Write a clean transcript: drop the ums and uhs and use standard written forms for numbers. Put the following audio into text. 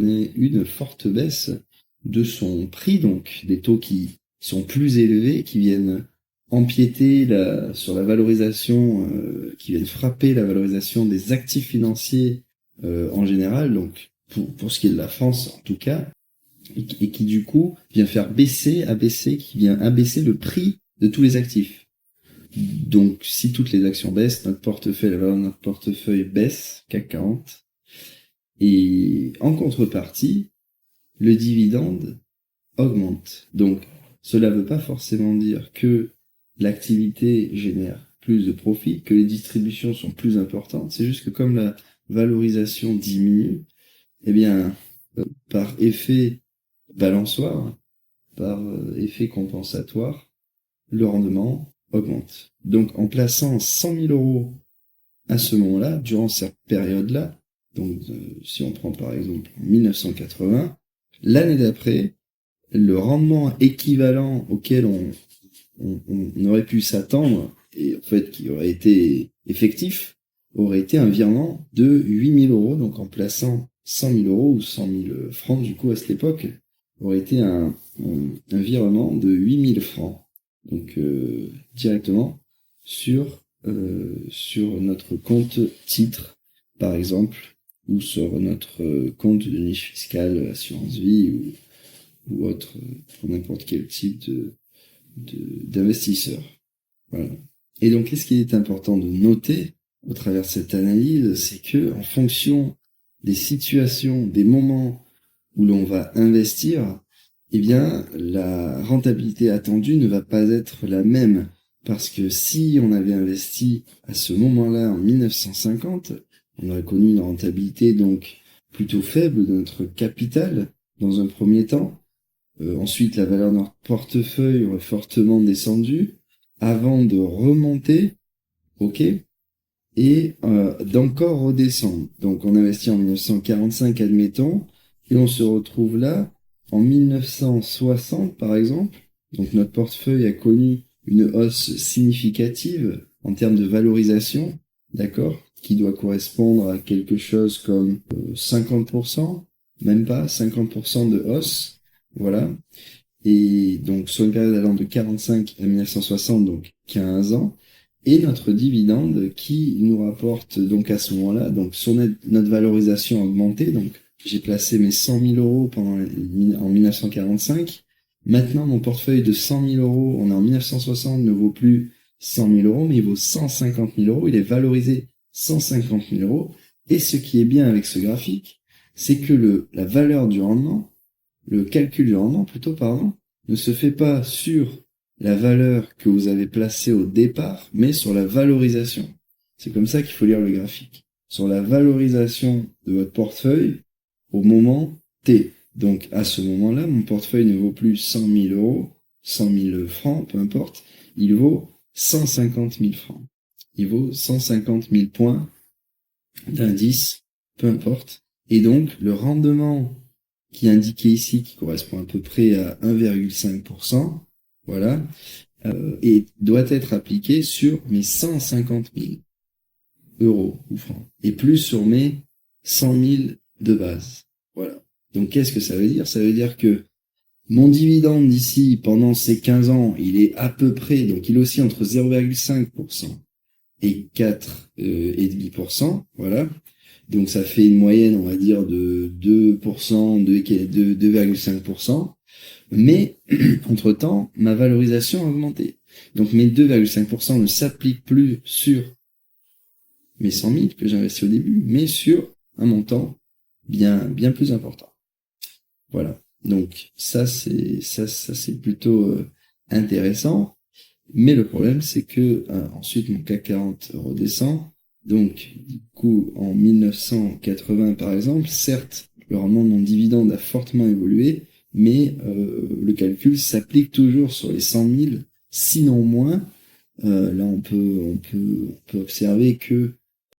une forte baisse de son prix, donc des taux qui sont plus élevés, qui viennent empiéter sur la valorisation, qui viennent frapper la valorisation des actifs financiers en général, donc pour ce qui est de la France en tout cas, et qui du coup vient faire qui vient abaisser le prix de tous les actifs. Donc si toutes les actions baissent, la valeur de notre portefeuille baisse, CAC 40, et en contrepartie, le dividende augmente. Donc cela ne veut pas forcément dire que l'activité génère plus de profit, que les distributions sont plus importantes, c'est juste que comme la valorisation diminue, eh bien, par effet balançoire, par effet compensatoire, le rendement augmente. Donc en plaçant 100 000 euros à ce moment-là, durant cette période-là, donc si on prend par exemple 1980, l'année d'après, le rendement équivalent auquel on aurait pu s'attendre, et en fait qui aurait été effectif, aurait été un virement de 8 000 euros, donc en plaçant 100 000 euros ou 100 000 francs du coup à cette époque, aurait été un virement de 8 000 francs, donc directement sur notre compte titre, par exemple, ou sur notre compte de niche fiscale, assurance vie ou autre, pour n'importe quel type d'investisseur. Voilà. Et donc, qu'est-ce qui est important de noter au travers de cette analyse, c'est que en fonction des situations, des moments où l'on va investir, eh bien, la rentabilité attendue ne va pas être la même. Parce que si on avait investi à ce moment-là, en 1950, on aurait connu une rentabilité donc plutôt faible de notre capital dans un premier temps. Ensuite, la valeur de notre portefeuille aurait fortement descendu avant de remonter, ok, et d'encore redescendre. Donc on investit en 1945, admettons, et on se retrouve là en 1960, par exemple. Donc notre portefeuille a connu une hausse significative en termes de valorisation, d'accord, qui doit correspondre à quelque chose comme 50%, même pas 50% de hausse. Voilà. Et donc, sur une période allant de 45 à 1960, donc 15 ans, et notre dividende qui nous rapporte donc à ce moment-là, donc sur notre valorisation a augmenté, donc j'ai placé mes 100 000 euros en 1945. Maintenant, mon portefeuille de 100 000 euros, on est en 1960, ne vaut plus 100 000 euros, mais il vaut 150 000 euros, il est valorisé 150 000 euros. Et ce qui est bien avec ce graphique, c'est que la valeur du rendement, le calcul du rendement plutôt, pardon, ne se fait pas sur la valeur que vous avez placée au départ, mais sur la valorisation. C'est comme ça qu'il faut lire le graphique. Sur la valorisation de votre portefeuille au moment T. Donc à ce moment-là, mon portefeuille ne vaut plus 100 000 euros, 100 000 francs, peu importe, il vaut 150 000 francs. Il vaut 150 000 points d'indice, peu importe. Et donc le rendement qui est indiqué ici, qui correspond à peu près à 1,5%, voilà, et doit être appliqué sur mes 150 000 euros ou francs, et plus sur mes 100 000 de base. Voilà. Donc qu'est-ce que ça veut dire? Ça veut dire que mon dividende d'ici, pendant ces 15 ans, il est à peu près, donc il oscille entre 0,5% et 4,5%, voilà. Donc ça fait une moyenne, on va dire, de 2%, 2,5%. Mais, entre-temps, ma valorisation a augmenté. Donc mes 2,5% ne s'appliquent plus sur mes 100 000 que j'ai investi au début, mais sur un montant bien plus important. Voilà. Donc ça c'est plutôt intéressant. Mais le problème, c'est que ensuite mon CAC 40 redescend. Donc, du coup, en 1980, par exemple, certes, le rendement de mon dividende a fortement évolué, mais le calcul s'applique toujours sur les 100 000, sinon moins. Là, on peut observer que